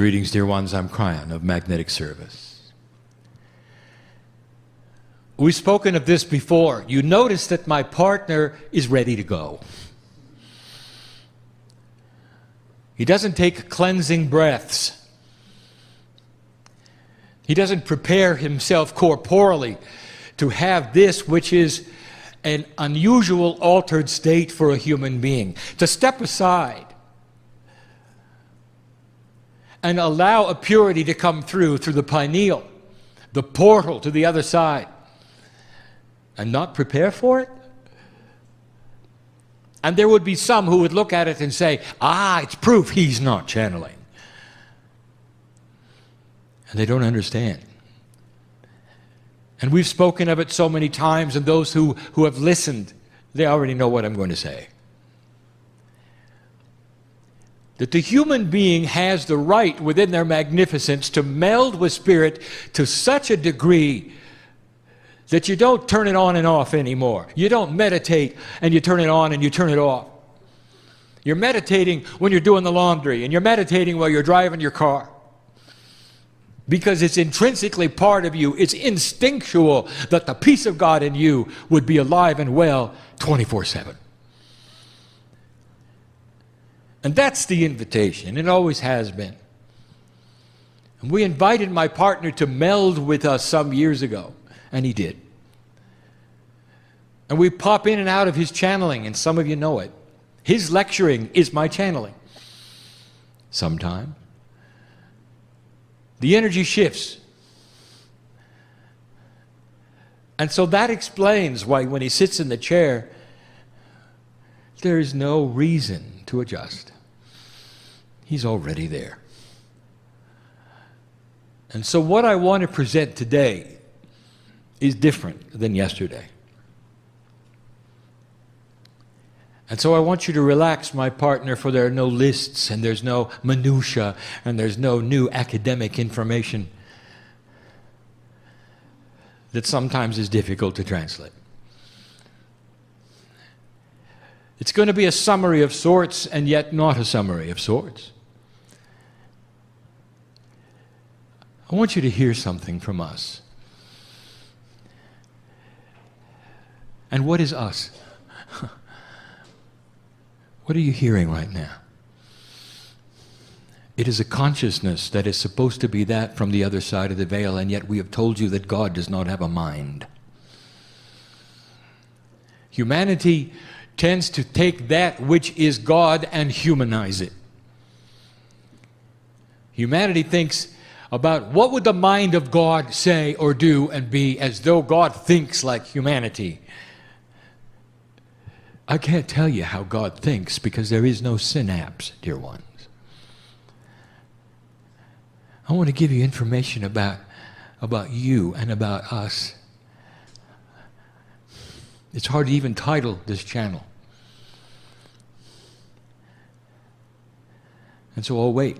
Greetings, dear ones. I'm Kryon of Magnetic Service. We've spoken of this before. You notice that my partner is ready to go. He doesn't take cleansing breaths. He doesn't prepare himself corporally to have this, which is an unusual altered state for a human being, to step aside and allow a purity to come through the pineal, the portal to the other side, and not prepare for it? And there would be some who would look at it and say, it's proof he's not channeling. And they don't understand. And we've spoken of it so many times, and those who have listened, they already know what I'm going to say. That the human being has the right within their magnificence to meld with spirit to such a degree that you don't turn it on and off anymore. You don't meditate and you turn it on and you turn it off. You're meditating when you're doing the laundry, and you're meditating while you're driving your car. Because it's intrinsically part of you. It's instinctual that the peace of God in you would be alive and well 24/7. And that's the invitation. It always has been. And we invited my partner to meld with us some years ago, and he did. And we pop in and out of his channeling, and some of you know it. His lecturing is my channeling. Sometimes. The energy shifts. And so that explains why when he sits in the chair, there is no reason to adjust. He's already there. And so what I want to present today is different than yesterday. And so I want you to relax, my partner, for there are no lists, and there's no minutia, and there's no new academic information that sometimes is difficult to translate. It's going to be a summary of sorts, and yet not a summary of sorts. I want you to hear something from us. And what is us? What are you hearing right now? It is a consciousness that is supposed to be that from the other side of the veil, and yet we have told you that God does not have a mind. Humanity tends to take that which is God and humanize it. Humanity thinks about what would the mind of God say or do and be, as though God thinks like humanity. I can't tell you how God thinks, because there is no synapse, dear ones. I want to give you information about you and about us. It's hard to even title this channel. And so I'll wait.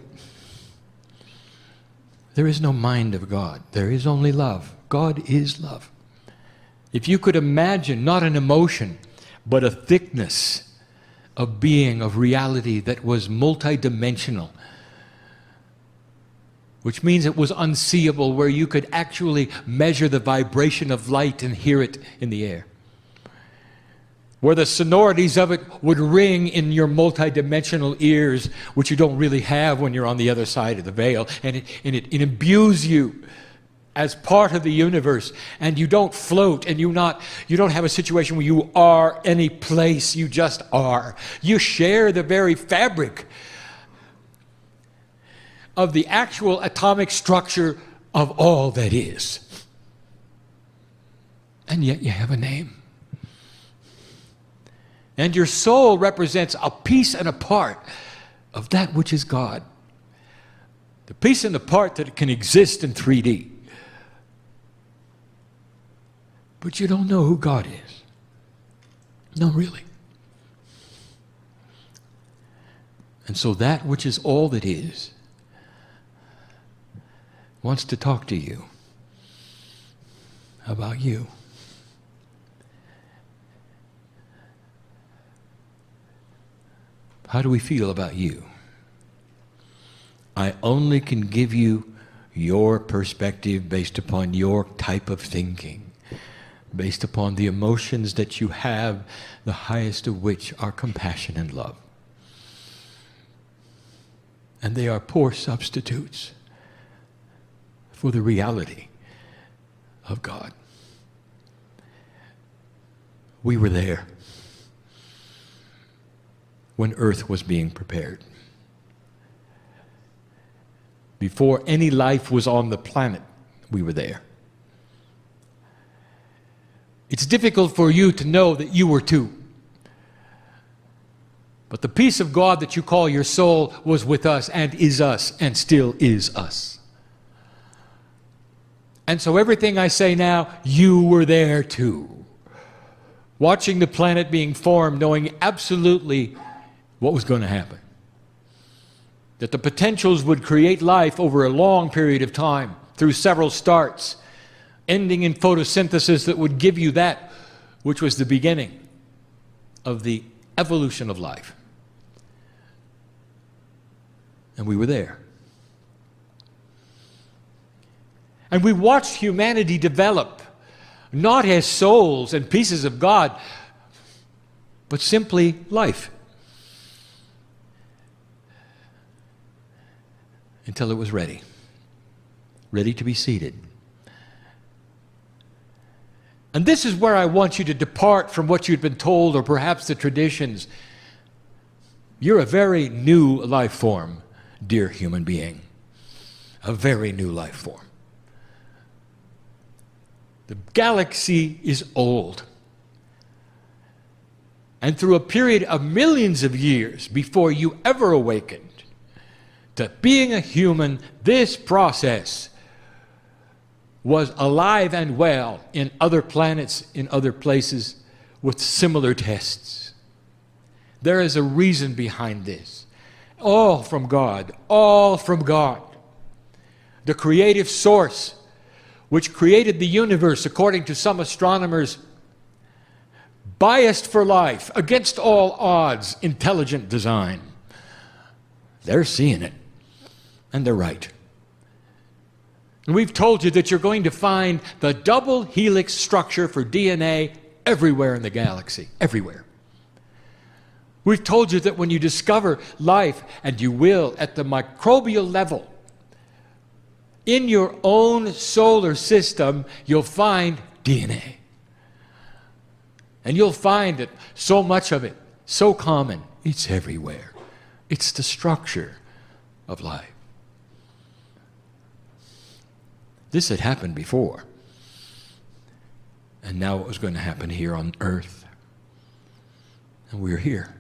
There is no mind of God. There is only love. God is love. If you could imagine not an emotion, but a thickness of being, of reality that was multidimensional, which means it was unseeable, where you could actually measure the vibration of light and hear it in the air, where the sonorities of it would ring in your multidimensional ears, which you don't really have when you're on the other side of the veil, and it imbues you as part of the universe, and you don't float, and you don't have a situation where you are any place, you just are. You share the very fabric of the actual atomic structure of all that is. And yet you have a name. And your soul represents a piece and a part of that which is God. The piece and the part that can exist in 3D. But you don't know who God is. No, really. And so that which is all that is wants to talk to you about you. How do we feel about you? I only can give you your perspective based upon your type of thinking, based upon the emotions that you have, the highest of which are compassion and love. And they are poor substitutes for the reality of God. We were there when earth was being prepared. Before any life was on the planet, we were there. It's difficult for you to know that you were too. But the peace of God that you call your soul was with us and is us and still is us. And so everything I say now, you were there too. Watching the planet being formed, knowing absolutely what was going to happen. That the potentials would create life over a long period of time through several starts, ending in photosynthesis that would give you that which was the beginning of the evolution of life. And we were there. And we watched humanity develop, not as souls and pieces of God, but simply life. Until it was ready to be seeded. And this is where I want you to depart from what you'd been told, or perhaps the traditions. You're a very new life form, dear human being. A very new life form. The galaxy is old. And through a period of millions of years before you ever awakened to being a human, this process was alive and well in other planets, in other places, with similar tests. There is a reason behind this. All from God, all from God. The creative source, which created the universe, according to some astronomers, biased for life, against all odds, intelligent design. They're seeing it, and they're right. And we've told you that you're going to find the double helix structure for DNA everywhere in the galaxy, everywhere. We've told you that when you discover life, and you will at the microbial level, in your own solar system, you'll find DNA. And you'll find that so much of it, so common, it's everywhere. It's the structure of life. This had happened before. And now it was going to happen here on earth. And we're here.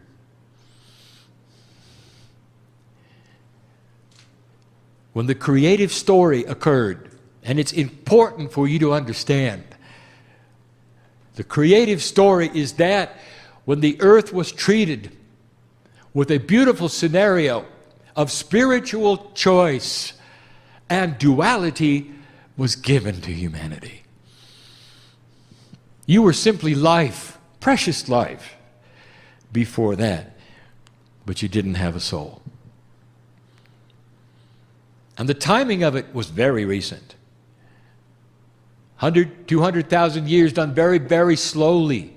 When the creative story occurred, and it's important for you to understand, the creative story is that when the earth was treated with a beautiful scenario of spiritual choice and duality was given to humanity. You were simply life, precious life, before that, but you didn't have a soul. And the timing of it was very recent. 100, 200,000 years done very, very slowly.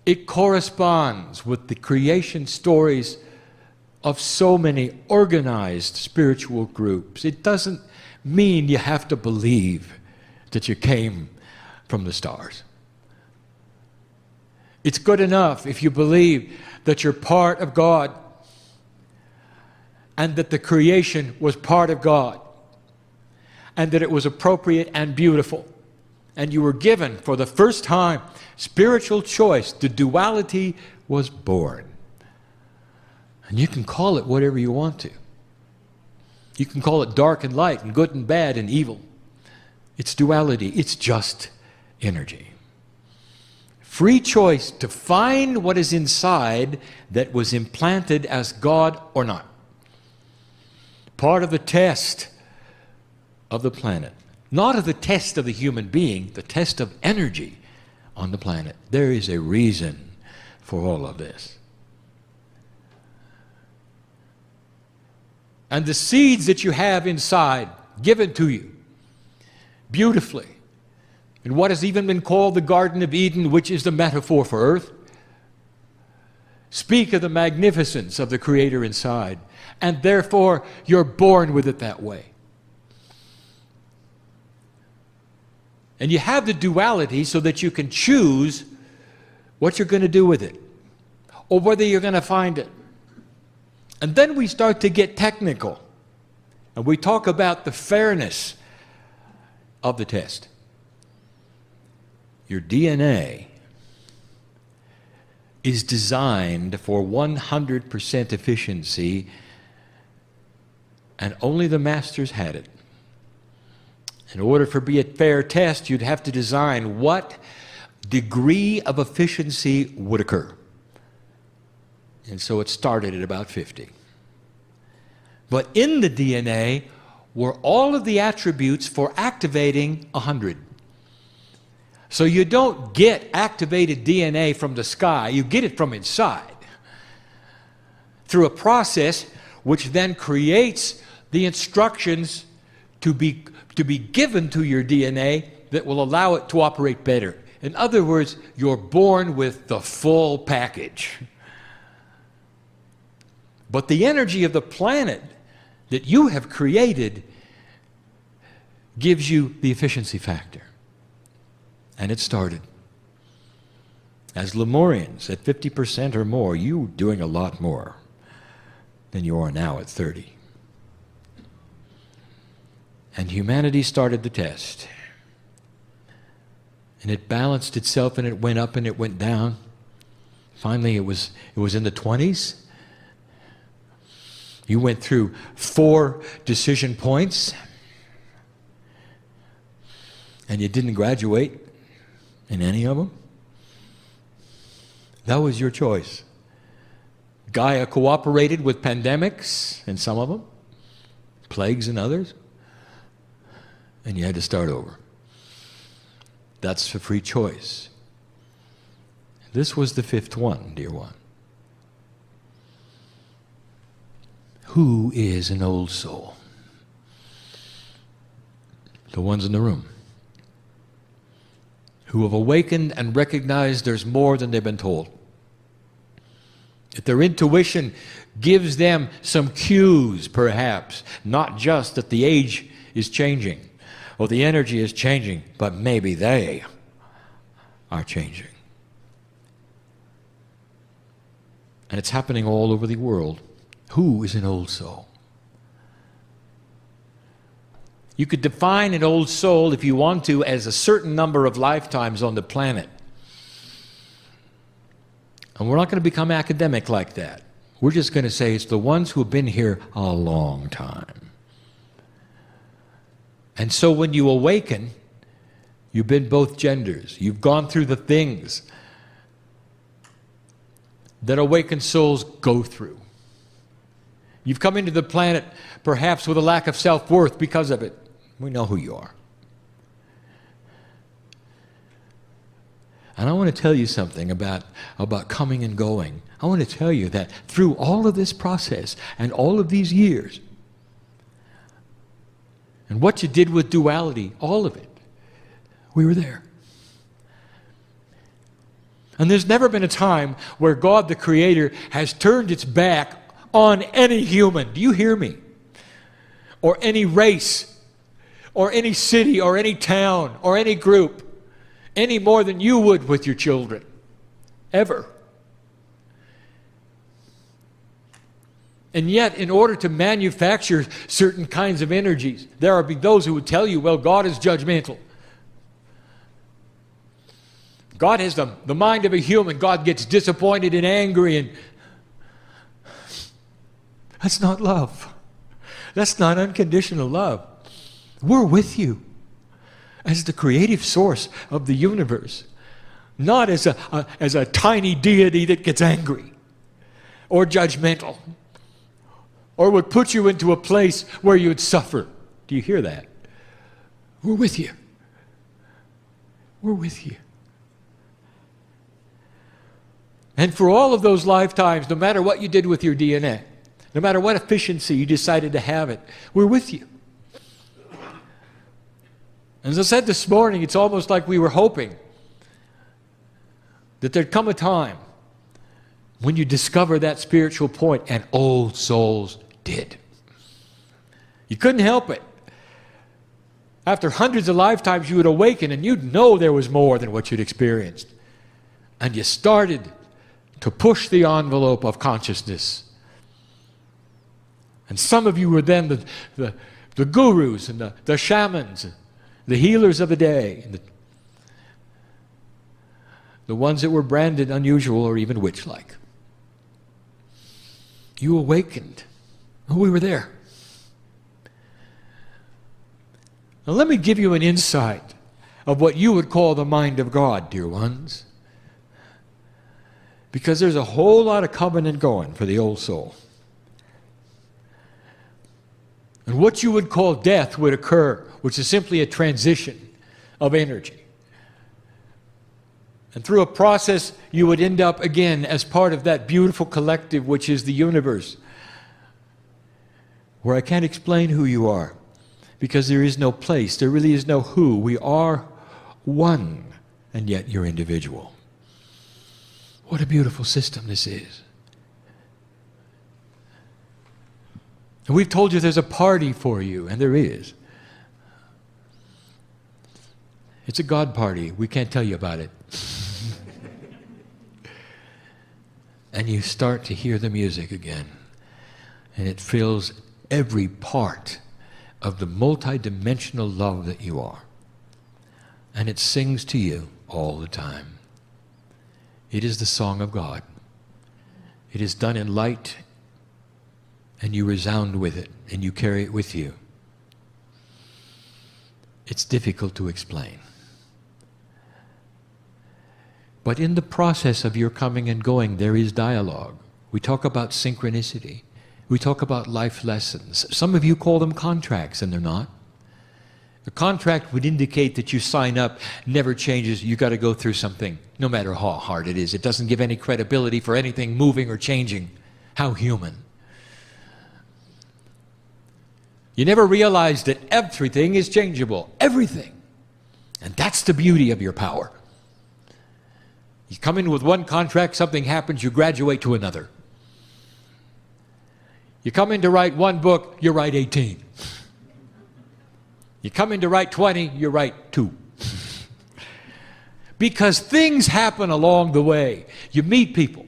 It corresponds with the creation stories of so many organized spiritual groups. It doesn't mean you have to believe that you came from the stars. It's good enough if you believe that you're part of God and that the creation was part of God and that it was appropriate and beautiful. And you were given, for the first time, spiritual choice. The duality was born. And you can call it whatever you want to. You can call it dark and light and good and bad and evil. It's duality. It's just energy. Free choice to find what is inside that was implanted as God or not. Part of the test of the planet. Not of the test of the human being, the test of energy on the planet. There is a reason for all of this. and the seeds that you have inside given to you beautifully in what has even been called the Garden of Eden, which is the metaphor for earth, speak of the magnificence of the Creator inside, and therefore you're born with it that way. And you have the duality so that you can choose what you're going to do with it, or whether you're going to find it. And then we start to get technical, and we talk about the fairness of the test. Your DNA is designed for 100% efficiency, and only the masters had it. In order for it to be a fair test, you'd have to design what degree of efficiency would occur. And so it started at about 50. But in the DNA were all of the attributes for activating 100. So you don't get activated DNA from the sky, you get it from inside through a process which then creates the instructions to be given to your DNA that will allow it to operate better. In other words, you're born with the full package. But the energy of the planet that you have created gives you the efficiency factor. And it started. As Lemurians, at 50% or more, you were doing a lot more than you are now at 30. And humanity started the test. And it balanced itself, and it went up and it went down. Finally, it was in the 20s. You went through 4 decision points, and you didn't graduate in any of them. That was your choice. Gaia cooperated with pandemics in some of them, plagues in others, and you had to start over. That's a free choice. This was the 5th one, dear one. Who is an old soul? The ones in the room who have awakened and recognized there's more than they've been told. That their intuition gives them some cues, perhaps, not just that the age is changing or the energy is changing, but maybe they are changing. And it's happening all over the world. Who is an old soul? You could define an old soul, if you want to, as a certain number of lifetimes on the planet. And we're not going to become academic like that. We're just going to say it's the ones who have been here a long time. And so when you awaken, you've been both genders. You've gone through the things that awakened souls go through. You've come into the planet perhaps with a lack of self-worth because of it. We know who you are. And I want to tell you something about coming and going. I want to tell you that through all of this process and all of these years, and what you did with duality, all of it, we were there. And there's never been a time where God the Creator has turned its back on any human. Do you hear me? Or any race, or any city, or any town, or any group, any more than you would with your children. Ever. And yet, in order to manufacture certain kinds of energies, there are those who would tell you, well, God is judgmental. God has the mind of a human. God gets disappointed and angry, and that's not love. That's not unconditional love. We're with you as the creative source of the universe, not as a tiny deity that gets angry or judgmental or would put you into a place where you'd suffer. Do you hear that? We're with you. We're with you. And for all of those lifetimes, no matter what you did with your DNA, No matter what efficiency you decided to have it, we're with you. As I said this morning, it's almost like we were hoping that there'd come a time when you discover that spiritual point, and old souls did. You couldn't help it. After hundreds of lifetimes, you would awaken and you'd know there was more than what you'd experienced. And you started to push the envelope of consciousness. And some of you were then the gurus and the shamans, the healers of the day, and the ones that were branded unusual or even witch-like. You awakened. Oh, we were there. Now let me give you an insight of what you would call the mind of God, dear ones. Because there's a whole lot of covenant going for the old soul. And what you would call death would occur, which is simply a transition of energy. And through a process, you would end up again as part of that beautiful collective which is the universe, where I can't explain who you are, because there is no place, there really is no who. We are one, and yet you're individual. What a beautiful system this is. And we've told you there's a party for you, and there is. It's a God party. We can't tell you about it. And you start to hear the music again. And it fills every part of the multidimensional love that you are. And it sings to you all the time. It is the song of God. It is done in light, and you resound with it, and you carry it with you. It's difficult to explain. But in the process of your coming and going, there is dialogue. We talk about synchronicity. We talk about life lessons. Some of you call them contracts, and they're not. The contract would indicate that you sign up, never changes, you got to go through something, no matter how hard it is. It doesn't give any credibility for anything moving or changing. How human. You never realize that everything is changeable. Everything. And that's the beauty of your power. You come in with one contract, something happens, you graduate to another. You come in to write one book, you write 18. You come in to write 20, you write 2. Because things happen along the way. You meet people,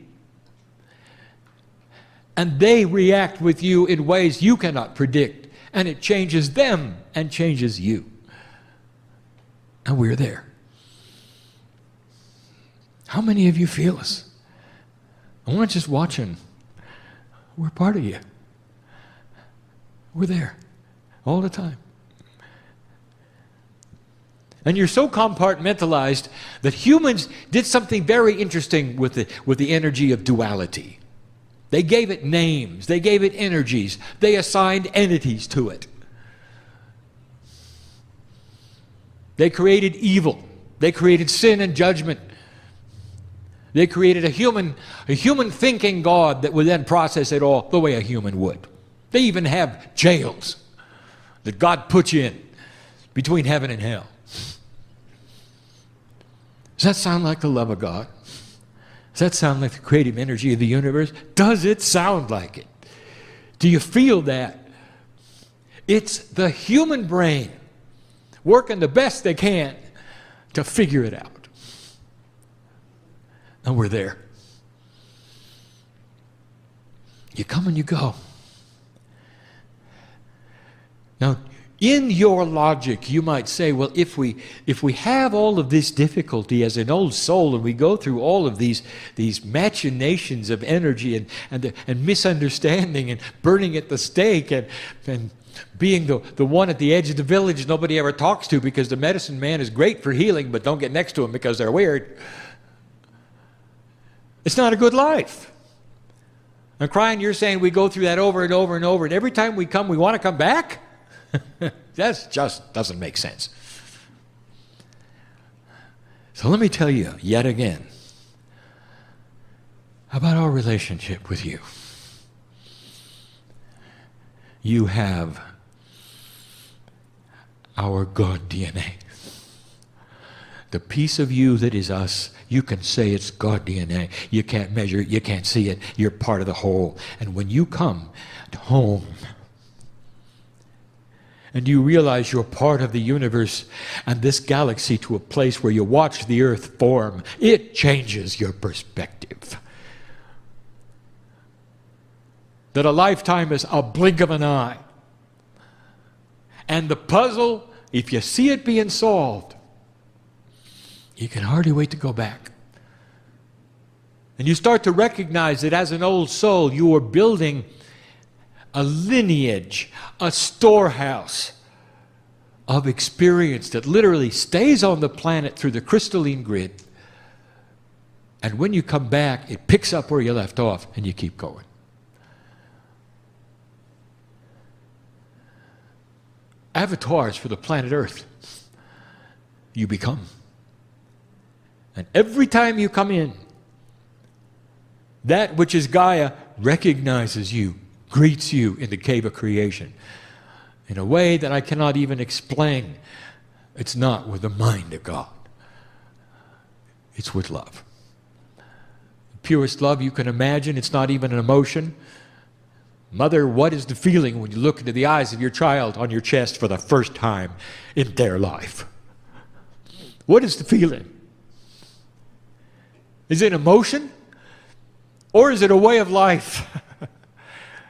and they react with you in ways you cannot predict, and it changes them and changes you. And we're there. How many of you feel us? I want to just watch them. We're part of you. We're there all the time. And you're so compartmentalized that humans did something very interesting with the energy of duality. They gave it names. They gave it energies. They assigned entities to it. They created evil. They created sin and judgment. They created a human thinking God that would then process it all the way a human would. They even have jails that God put you in between heaven and hell. Does that sound like the love of God? Does that sound like the creative energy of the universe? Does it sound like it? Do you feel that? It's the human brain working the best they can to figure it out. And we're there. You come and you go. Now, in your logic, you might say, well, if we have all of this difficulty as an old soul, and we go through all of these machinations of energy and misunderstanding and burning at the stake and being the one at the edge of the village nobody ever talks to because the medicine man is great for healing, but don't get next to him because they're weird. It's not a good life. And Kryon, you're saying we go through that over and over and over, and every time we come, we want to come back? That just doesn't make sense. So let me tell you yet again about our relationship with you. you have our God DNA. The piece of you that is us, you can say it's God DNA. You can't measure it, you can't see it. You're part of the whole. And when you come home and you realize you're part of the universe and this galaxy to a place where you watch the earth form, it changes your perspective. That a lifetime is a blink of an eye. And the puzzle, if you see it being solved, you can hardly wait to go back. And you start to recognize that as an old soul, you are building a lineage, a storehouse of experience that literally stays on the planet through the crystalline grid. And when you come back, it picks up where you left off and you keep going. Avatars for the planet Earth, you become. And every time you come in, that which is Gaia recognizes you, greets you in the cave of creation in a way that I cannot even explain. It's not with the mind of God. It's with love. The purest love you can imagine. It's not even an emotion. Mother, what is the feeling when you look into the eyes of your child on your chest for the first time in their life? What is the feeling? Is it emotion? Or is it a way of life?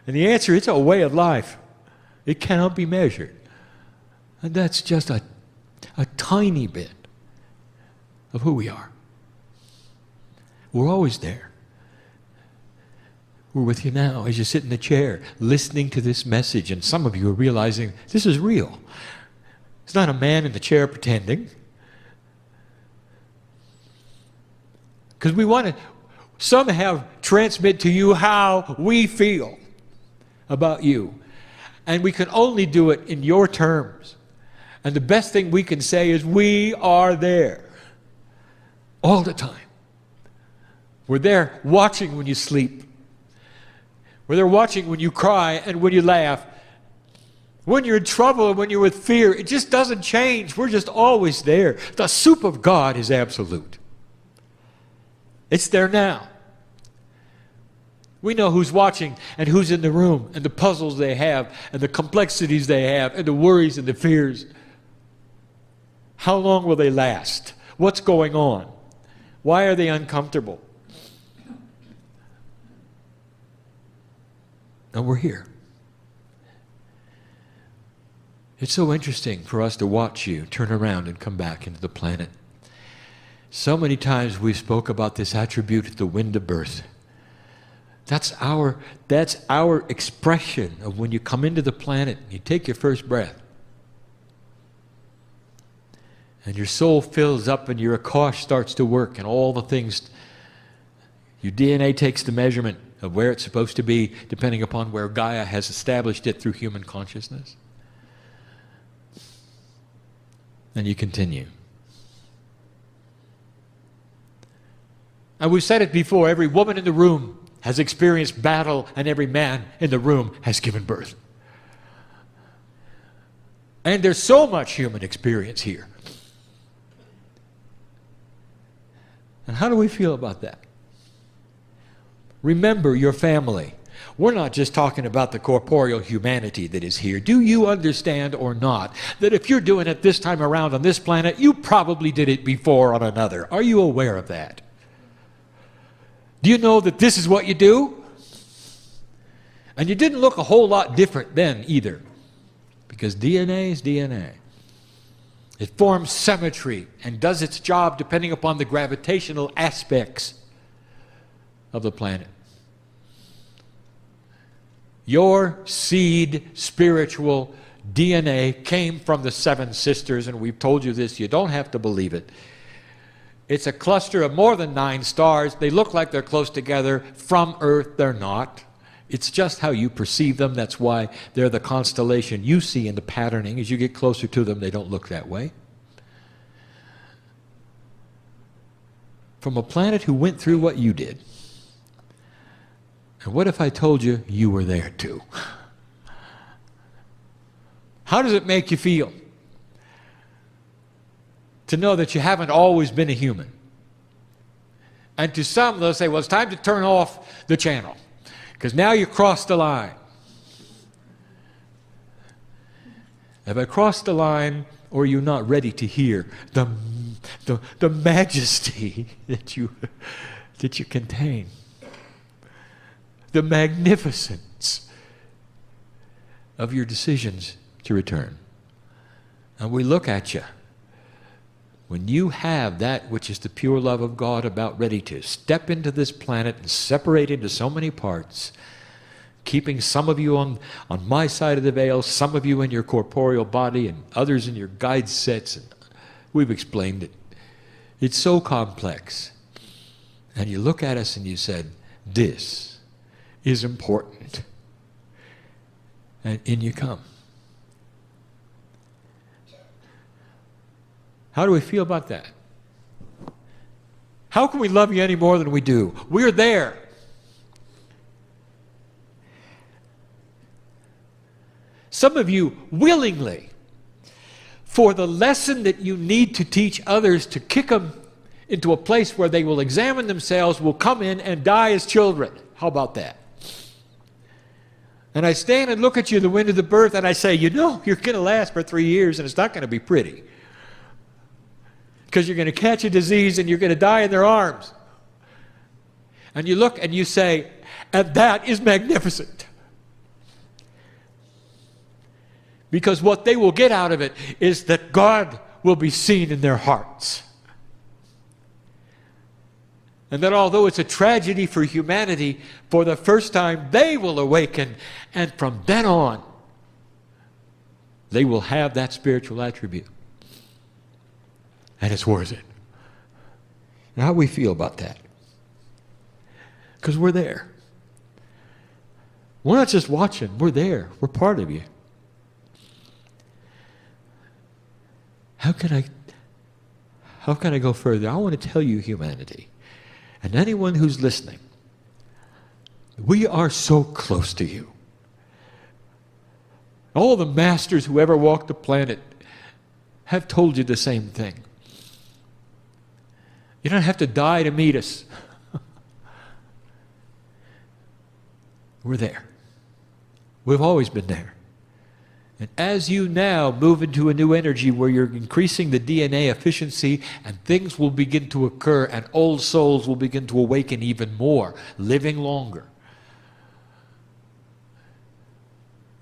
And the answer, it's a way of life. It cannot be measured. And that's just a tiny bit of who we are. We're always there. We're with you now as you sit in the chair listening to this message, and some of you are realizing this is real. It's not a man in the chair pretending. Because we want to somehow transmit to you how we feel about you. And we can only do it in your terms. And the best thing we can say is we are there all the time. We're there watching when you sleep. We're there watching when you cry and when you laugh. When you're in trouble and when you're with fear, it just doesn't change. We're just always there. The soup of God is absolute. It's there now. We know who's watching and who's in the room and the puzzles they have and the complexities they have and the worries and the fears. How long will they last? What's going on? Why are they uncomfortable? And we're here. It's so interesting for us to watch you turn around and come back into the planet. So many times we spoke about this attribute, the wind of birth. That's our expression of when you come into the planet, you take your first breath. And your soul fills up and your Akash starts to work and all the things, your DNA takes the measurement of where it's supposed to be depending upon where Gaia has established it through human consciousness. And you continue. And we've said it before, every woman in the room has experienced battle and every man in the room has given birth. And there's so much human experience here. And how do we feel about that? Remember your family. We're not just talking about the corporeal humanity that is here. Do you understand or not that if you're doing it this time around on this planet, you probably did it before on another? Are you aware of that? Do you know that this is what you do? And you didn't look a whole lot different then either, because DNA is DNA. It forms symmetry and does its job depending upon the gravitational aspects of the planet. Your seed spiritual DNA came from the seven sisters, and we've told you this, you don't have to believe it. It's a cluster of more than 9 stars. They look like they're close together. From Earth, they're not. It's just how you perceive them. That's why they're the constellation you see in the patterning. As you get closer to them, they don't look that way. From a planet who went through what you did. And what if I told you you were there too? How does it make you feel to know that you haven't always been a human? And to some, they'll say, well, it's time to turn off the channel because now you crossed the line. Have I crossed the line, or are you not ready to hear the majesty that you contain? The magnificence of your decisions to return. And we look at you. When you have that which is the pure love of God about ready to step into this planet and separate into so many parts, keeping some of you on my side of the veil, some of you in your corporeal body, and others in your guide sets. And we've explained it. It's so complex. And you look at us and you said, this is important. And in you come. How do we feel about that? How can we love you any more than we do? We're there. Some of you willingly, for the lesson that you need to teach others to kick them into a place where they will examine themselves, will come in and die as children. How about that? And I stand and look at you in the wind of the birth and I say, you know, you're going to last for 3 years and it's not going to be pretty. Because you're going to catch a disease and you're going to die in their arms. And you look and you say, and that is magnificent. Because what they will get out of it is that God will be seen in their hearts. And that although it's a tragedy for humanity, for the first time they will awaken, and from then on, they will have that spiritual attribute. And it's worth it. And how do we feel about that? Because we're there. We're not just watching, we're there. We're part of you. How can I go further? I want to tell you, humanity, and anyone who's listening, we are so close to you. All the masters who ever walked the planet have told you the same thing. You don't have to die to meet us. We're there. We've always been there. And as you now move into a new energy where you're increasing the DNA efficiency and things will begin to occur and old souls will begin to awaken even more, living longer,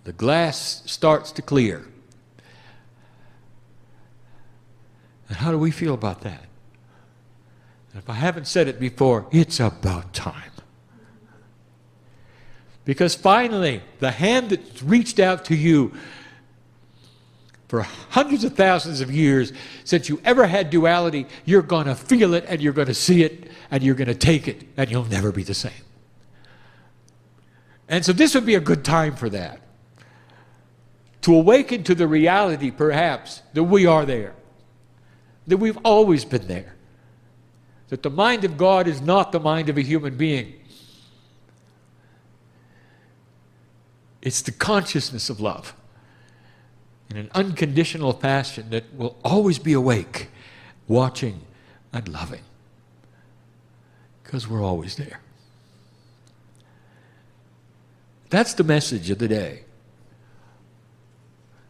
the glass starts to clear. And how do we feel about that? If I haven't said it before, it's about time. Because finally, the hand that's reached out to you for hundreds of thousands of years, since you ever had duality, you're going to feel it and you're going to see it and you're going to take it and you'll never be the same. And so this would be a good time for that. To awaken to the reality, perhaps, that we are there. That we've always been there. That the mind of God is not the mind of a human being. It's the consciousness of love in an unconditional passion that will always be awake, watching and loving. Because we're always there. That's the message of the day.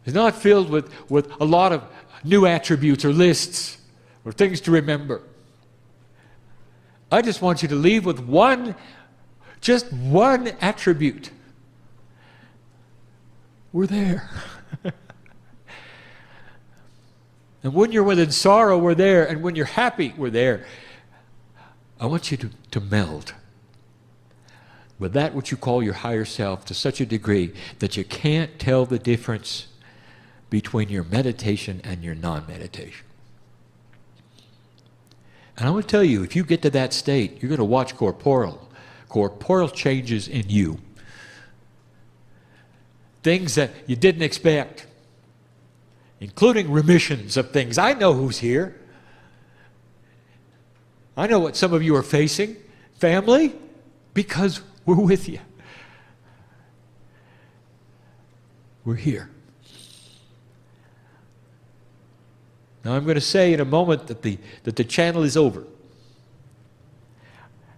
It's not filled with a lot of new attributes or lists or things to remember. I just want you to leave with just one attribute. We're there. And when you're within sorrow, we're there. And when you're happy, we're there. I want you to meld with that which you call your higher self to such a degree that you can't tell the difference between your meditation and your non-meditation. And I want to tell you, if you get to that state, you're going to watch corporeal changes in you. Things that you didn't expect, including remissions of things. I know who's here. I know what some of you are facing. Family, because we're with you. We're here. Now I'm going to say in a moment that the channel is over.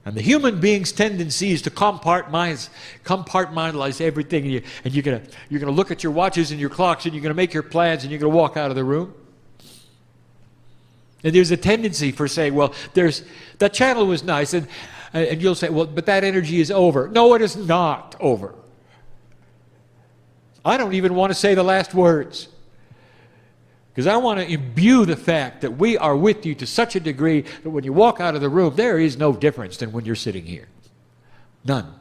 And the human being's tendency is to compartmentalize everything. And you're going to look at your watches and your clocks, and you're going to make your plans, and you're going to walk out of the room. And there's a tendency for saying, well, that channel was nice. And you'll say, well, but that energy is over. No, it is not over. I don't even want to say the last words, because I want to imbue the fact that we are with you to such a degree that when you walk out of the room, there is no difference than when you're sitting here. None.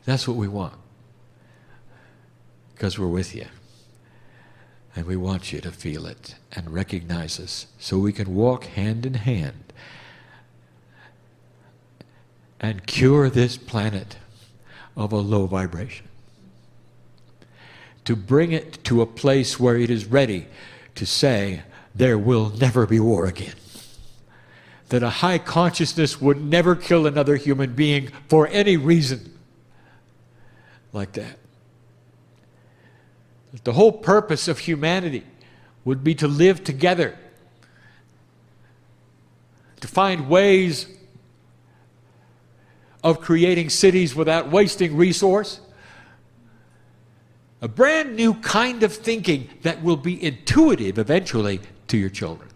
That's what we want, because we're with you. And we want you to feel it and recognize us so we can walk hand in hand and cure this planet of a low vibration. To bring it to a place where it is ready to say, there will never be war again. That a high consciousness would never kill another human being for any reason like that. That the whole purpose of humanity would be to live together, to find ways of creating cities without wasting resource. A brand new kind of thinking that will be intuitive eventually to your children.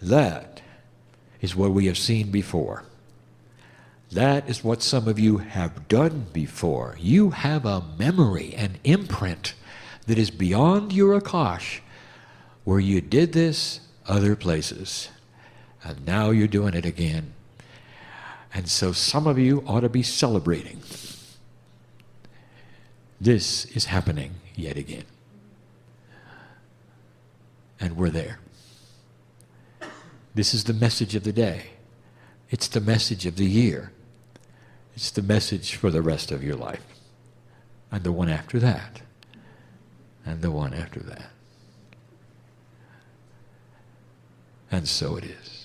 That is what we have seen before. That is what some of you have done before. You have a memory, an imprint that is beyond your akash, where you did this other places, and now you're doing it again. And so some of you ought to be celebrating. This is happening yet again. And we're there. This is the message of the day. It's the message of the year. It's the message for the rest of your life. And the one after that. And the one after that. And so it is.